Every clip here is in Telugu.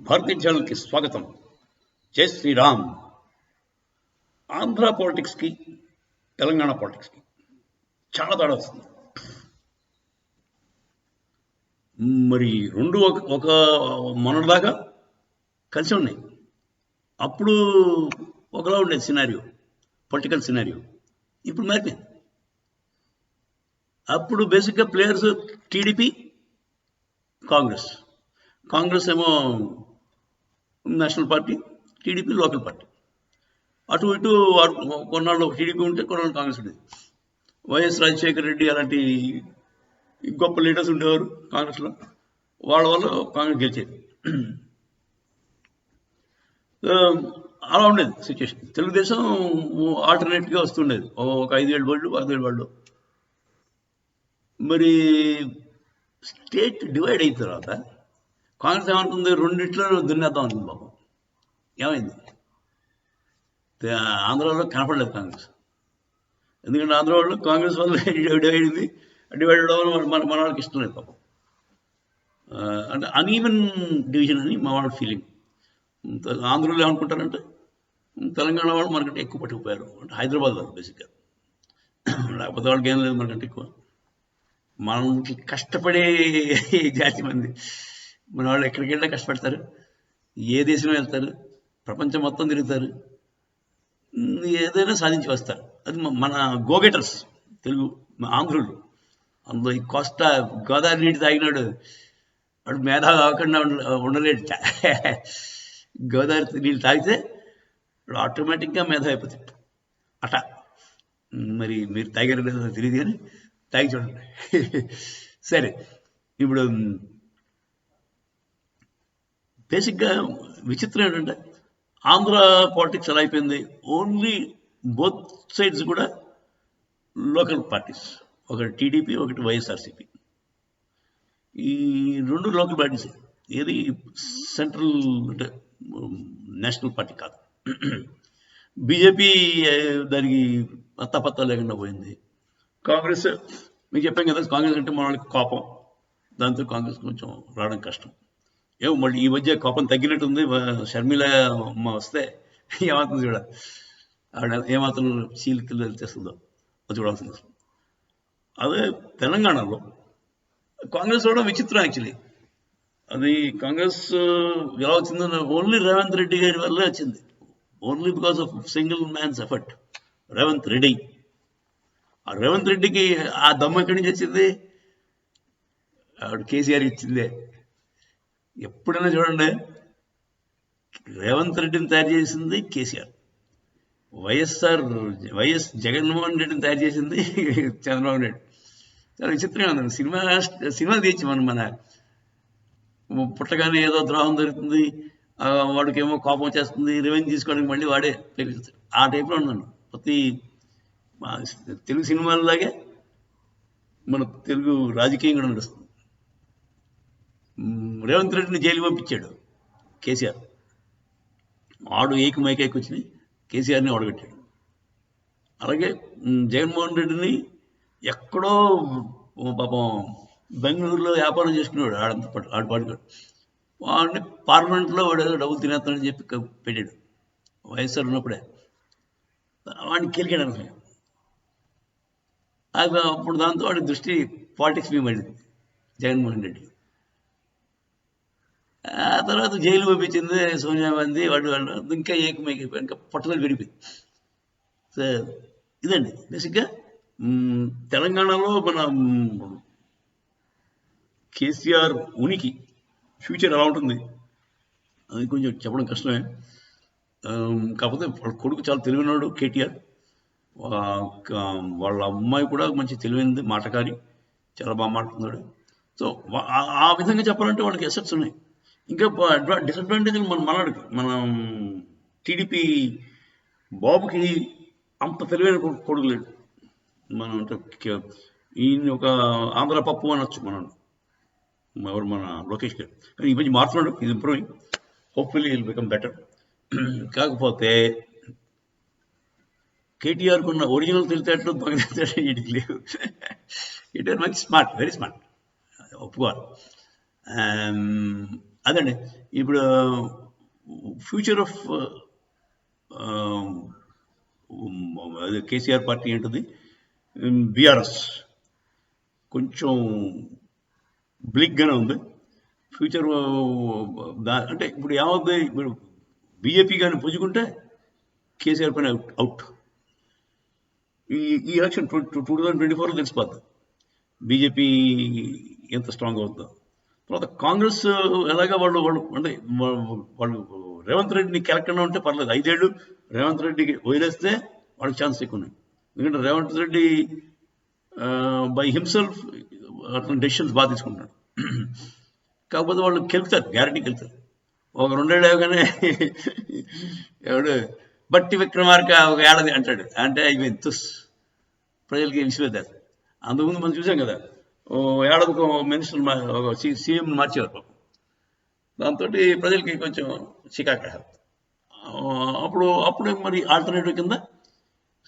భారతీయ ఛానల్కి స్వాగతం. జై శ్రీరామ్. ఆంధ్ర పాలిటిక్స్కి తెలంగాణ పాలిటిక్స్కి చాలా తేడా వస్తుంది. మరి రెండు ఒక మొన్నటిదాకా కలిసి ఉన్నాయి. అప్పుడు ఒకలా ఉండేది సినారియో, పొలిటికల్ సినారియో. ఇప్పుడు మారిపోయింది. అప్పుడు బేసిక్గా ప్లేయర్స్ టీడీపీ, కాంగ్రెస్ ఏమో national party, TDP local party. అటు ఇటు కొన్నాళ్ళు టీడీపీ ఉంటే కొన్నాళ్ళు కాంగ్రెస్ ఉండేది. వైఎస్ రాజశేఖర రెడ్డి అలాంటి గొప్ప లీడర్స్ ఉండేవారు కాంగ్రెస్లో. వాళ్ళ వల్ల కాంగ్రెస్ గెలిచేది. అలా ఉండేది సిచ్యువేషన్. తెలుగుదేశం ఆల్టర్నేట్గా వస్తుండేది. ఒక 5 ఏళ్ళు వాళ్ళు 6 ఏళ్ళు వాళ్ళు. మరి స్టేట్ డివైడ్ అయిన తర్వాత కాంగ్రెస్ ఏమనుకుంది, రెండిట్లో దున్నేద్దాం అనుకుంది. పాపం ఏమైంది, ఆంధ్రాలో కనపడలేదు కాంగ్రెస్. ఎందుకంటే ఆంధ్ర వాళ్ళు కాంగ్రెస్ వల్ల డివైడ్ అవ్వడం మన వాళ్ళకి ఇష్టం లేదు పాపం. అంటే అన్ఈవెన్ డివిజన్ అని మా వాళ్ళ ఫీలింగ్. ఆంధ్రలో ఏమనుకుంటారంటే తెలంగాణ వాళ్ళు మనకంటే ఎక్కువ పట్టుకుపోయారు, అంటే హైదరాబాద్ వాళ్ళు బేసిక్గా. లేకపోతే వాళ్ళకి ఏం లేదు మనకంటే ఎక్కువ. మనకి కష్టపడే జాతి మంది. మన వాళ్ళు ఎక్కడికి వెళ్ళినా కష్టపడతారు, ఏ దేశంలో వెళ్తారు, ప్రపంచం మొత్తం తిరుగుతారు, ఏదైనా సాధించి వస్తారు. అది మన గోగెటర్స్ తెలుగు ఆంధ్రులు. అందులో ఈ కోస్తా గోదావరి నీటి తాగినాడు వాడు మేధా కాకుండా ఉండలేడు. గోదావరి నీళ్ళు తాగితే వాడు ఆటోమేటిక్గా మేధ అయిపోతాడు అట. మరి మీరు తాగారు లేదో తెలియదు కానీ తాగి చూడండి. సరే, ఇప్పుడు బేసిక్గా విచిత్రం ఏంటంటే ఆంధ్ర పాలిటిక్స్ ఎలా అయిపోయింది, ఓన్లీ బోత్ సైడ్స్ కూడా లోకల్ పార్టీస్. ఒకటి టీడీపీ, ఒకటి వైఎస్ఆర్సీపీ. ఈ రెండు లోకల్ పార్టీస్. ఏది సెంట్రల్ అంటే నేషనల్ పార్టీ కాదు. బీజేపీ దానికి అత్తపత్తా లేకుండా పోయింది. కాంగ్రెస్ మీకు చెప్పాం కదా, కాంగ్రెస్ అంటే మన వాళ్ళకి కోపం. దాంతో కాంగ్రెస్ కొంచెం రావడం కష్టం. ఏమో మళ్ళీ ఈ మధ్య కోపం తగ్గినట్టుంది. షర్మిల అమ్మ వస్తే ఏమాత్రం చూడాలి, ఆవిడ ఏమాత్రం చీలికలు తెస్తుందో చూడాల్సింది వస్తుంది. అదే తెలంగాణలో కాంగ్రెస్ కూడా విచిత్రం యాక్చువల్లీ. అది కాంగ్రెస్ ఎలా వచ్చిందో ఓన్లీ రేవంత్ రెడ్డి గారి వల్లే వచ్చింది. Only because of single man's effort. Revanth Reddy, ఆ రేవంత్ రెడ్డికి ఆ దమ్ము ఎక్కడి నుంచి వచ్చింది, ఆవిడ కేసీఆర్ ఇచ్చిందే. ఎప్పుడైనా చూడండి, రేవంత్ రెడ్డిని తయారు చేసింది కేసీఆర్, వైఎస్ జగన్మోహన్ రెడ్డిని తయారు చేసింది చంద్రబాబు నాయుడు. చాలా విచిత్రంగా ఉంది. సినిమా తీర్చి మన పుట్టగానే ఏదో ద్రోహం జరుగుతుంది, వాడికేమో కోపం వచ్చేస్తుంది, రివెంజ్ తీసుకోవడానికి మళ్ళీ వాడే పెరుగుతాడు. ఆ టైప్లో ఉన్నాను. ప్రతి తెలుగు సినిమాలలాగే మన తెలుగు రాజకీయం కూడా నడుస్తుంది. రేవంత్ రెడ్డిని జైలు పంపించాడు కేసీఆర్. వాడు ఏకమైకేకి వచ్చి కేసీఆర్ని ఓడగొట్టాడు. అలాగే జగన్మోహన్ రెడ్డిని ఎక్కడో పాపం బెంగళూరులో వ్యాపారం చేసుకునేవాడు, ఆడు పాడుకోడు. వాడిని పార్లమెంట్లో వాడు ఏదో డబ్బులు తినేస్తాడని చెప్పి పెట్టాడు వైఎస్ఆర్ ఉన్నప్పుడే. వాడిని కెలికాడు అనమాట. అప్పుడు దాంతో వాడి దృష్టి పాలిటిక్స్ మీద పడింది జగన్మోహన్ రెడ్డి. ఆ తర్వాత జైలు పంపించింది సోనియా గాంధీ. వాడు ఇంకా ఏకమైపోయి ఇంకా పట్టుదల విడిపోయింది. సో ఇదండి బేసిక్గా తెలంగాణలో మన కేసీఆర్ ఉనికి ఫ్యూచర్ ఎలా ఉంటుంది అది కొంచెం చెప్పడం కష్టమే. కాకపోతే వాళ్ళ కొడుకు చాలా తెలివైనవాడు కేటీఆర్. వాళ్ళ అమ్మాయి కూడా మంచి తెలివైనది, మాటకారి, చాలా బాగా మాట్లాడుతున్నాడు. సో ఆ విధంగా చెప్పాలంటే వాళ్ళకి ఎసెట్స్ ఉన్నాయి. ఇంకా డిసడ్వాంటేజ్లు మన టీడీపీ బాబుకి అంత తెలివైన కొడుకు లేడు. మనం ఈయన ఒక ఆంధ్ర పప్పు అనొచ్చు మనం, ఎవరు మన లోకేష్ గారు. కానీ ఈ మధ్య మారుతున్నాడు, ఇది improving. Hopefully will become better. కాకపోతే కేటీఆర్కు ఉన్న ఒరిజినల్ తెలిసేట్లు దొంగ తెలిసేట్లు వీటికి లేవు. కేటీఆర్ మంచి స్మార్ట్, వెరీ స్మార్ట్, ఒప్పుకోవాలి. అదండి. ఇప్పుడు ఫ్యూచర్ ఆఫ్ అది కేసీఆర్ పార్టీ ఏంటది, బీఆర్ఎస్ కొంచెం బ్లిక్గానే ఉంది. ఫ్యూచర్ అంటే ఇప్పుడు ఏమవుతుంది, ఇప్పుడు బీజేపీ కానీ పుంజుకుంటే కేసీఆర్ పైన అవుట్. ఈ ఎలక్షన్ 2024లో తెలిసిపోద్ది బీజేపీ ఎంత స్ట్రాంగ్ అవుతుందో. తర్వాత కాంగ్రెస్ ఎలాగా వాళ్ళు అంటే వాళ్ళు రేవంత్ రెడ్డిని క్యారెక్టర్లో ఉంటే పర్లేదు, 5 ఏళ్ళు రేవంత్ రెడ్డికి వదిలేస్తే వాళ్ళకి ఛాన్స్ ఎక్కువ ఉన్నాయి. ఎందుకంటే రేవంత్ రెడ్డి బై హిమ్సెల్ఫ్ అతను డెసిషన్స్ బాగా తీసుకుంటున్నాడు. కాకపోతే వాళ్ళు గెలుపుతారు, గ్యారంటీ గెలుపుతారు. ఒక 2 ఏళ్ళు అవగానే ఎవడు బట్టి విక్రమార్క ఒక ఏడాది అంటాడు, అంటే అయిపోయింది తుస్, ప్రజలకి విసిపోతారు. అంతకుముందు మనం చూసాం కదా, ఏడాదికి ఒక మినిస్టర్ ఒక సీఎం మార్చేవారు. దాంతో ప్రజలకి కొంచెం చికాక. అప్పుడే మరి ఆల్టర్నేటివ్ కింద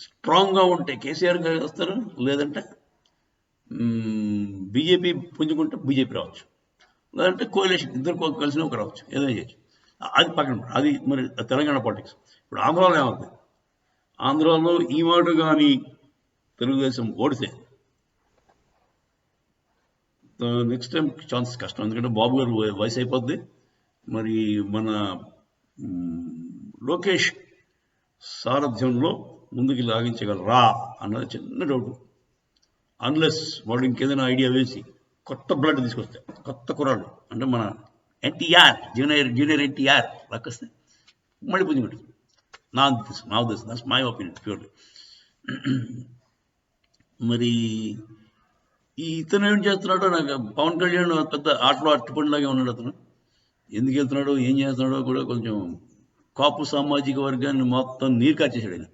స్ట్రాంగ్గా ఉంటే కేసీఆర్ గారు వస్తారు, లేదంటే బీజేపీ పుంజుకుంటే బీజేపీ రావచ్చు, లేదంటే కోalition ఇద్దరు కలిసిన ఒక రావచ్చు, ఏదో చేయొచ్చు. అది పక్కన, అది మరి తెలంగాణ పాలిటిక్స్. ఇప్పుడు ఆంధ్రాలో ఏమవుతుంది, ఆంధ్రాలో ఈ మాట కానీ తెలుగుదేశం ఓడితే నెక్స్ట్ టైం ఛాన్స్ కష్టం. ఎందుకంటే బాబు గారు వయసు అయిపోద్ది. మరి మన లోకేష్ సారథ్యంలో ముందుకు లాగించగలరా అన్నది చిన్న డౌట్. అన్లెస్ వాళ్ళు ఇంకేదైనా ఐడియా వేసి కొత్త బ్లడ్ తీసుకొస్తే, కొత్త కుర్రాళ్ళు అంటే మన ఎన్టీఆర్ జూనియర్ ఎన్టీఆర్ లెక్కొస్తే మళ్ళీ పుంజుకుంటుంది. నా ఉద్దేశం, దట్స్ మై ఒపీనియన్ ప్యూర్లీ. మరి ఇతను ఏం చేస్తున్నాడో నాకు, పవన్ కళ్యాణ్ పెద్ద ఆటలో అట్టుపండిలాగే ఉన్నాడు. అతను ఎందుకు వెళ్తున్నాడో ఏం చేస్తున్నాడో కూడా కొంచెం కాపు సామాజిక వర్గాన్ని మొత్తం నీరు కాచేసాడు ఆయన.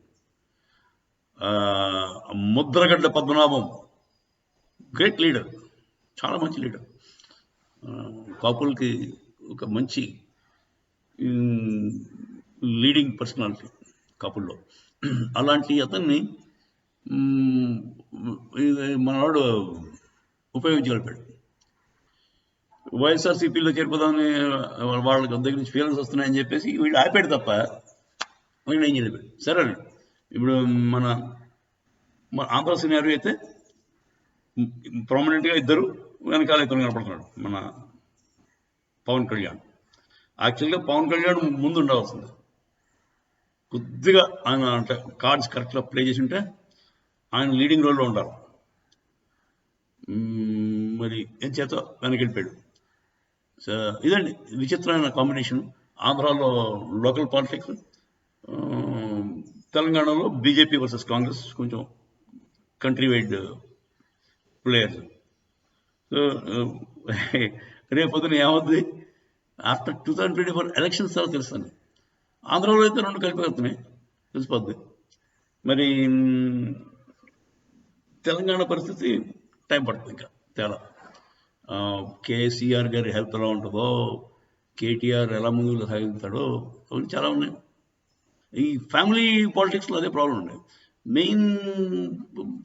ముద్రగడ్డ పద్మనాభం గ్రేట్ లీడర్, చాలా మంచి లీడర్, కాపులకి ఒక మంచి లీడింగ్ పర్సనాలిటీ కాపుల్లో. అలాంటి అతన్ని మనవాడు ఉపయోగించగలిపాడు. వైఎస్ఆర్సీపీలో చేరిపోదామని వాళ్ళకి దగ్గర నుంచి ఫీలింగ్స్ వస్తున్నాయని చెప్పేసి వీళ్ళు ఆపాడు తప్ప వీళ్ళు ఏం చేయలేపాడు. సరే, ఇప్పుడు మన ఆంధ్ర సినారీ అయితే ప్రామినెంట్గా ఇద్దరు వెనకాల ఇద్దరు కనపడుతున్నాడు మన పవన్ కళ్యాణ్. యాక్చువల్గా పవన్ కళ్యాణ్ ముందు ఉండవలసింది, కొద్దిగా ఆయన అంటే కార్డ్స్ కరెక్ట్గా ప్లే చేసి ఉంటే ఆయన లీడింగ్ రోల్లో ఉండాలి. మరి ఏం చేత వెనక్కి వెళ్ళిపోయాడు. సో ఇదండి విచిత్రమైన కాంబినేషన్. ఆంధ్రాలో లోకల్ పాలిటిక్స్, తెలంగాణలో బీజేపీ వర్సెస్ కాంగ్రెస్, కొంచెం కంట్రీ వైడ్ ప్లేయర్స్. సో రేపొద్దున ఏమవుతుంది, ఆఫ్టర్ 2024 ఎలక్షన్స్ తర్వాత తెలుస్తుంది. ఆంధ్రాలో అయితే 2 కలిపి వస్తున్నాయి, తెలిసిపోద్ది. మరి తెలంగాణ పరిస్థితి టైం పడుతుంది ఇంకా తేడా. కేసీఆర్ గారి హెల్త్ ఎలా ఉంటుందో, కేటీఆర్ ఎలా ముందుకు సాగుతాడో, అవన్నీ చాలా ఉన్నాయి. ఈ ఫ్యామిలీ పాలిటిక్స్లో అదే ప్రాబ్లం ఉండేది. మెయిన్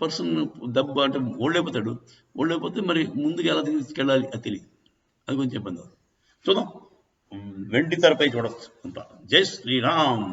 పర్సన్ దెబ్బ అంటే ఓల్డైపోతాడు, ఓల్డైపోతే మరి ముందుకు ఎలా తీసుకెళ్ళాలి అది తెలియదు, అది కొంచెం ఇబ్బంది. చూద్దాం, వెండి తెరపై చూడవచ్చు అంతా. జై శ్రీరామ్.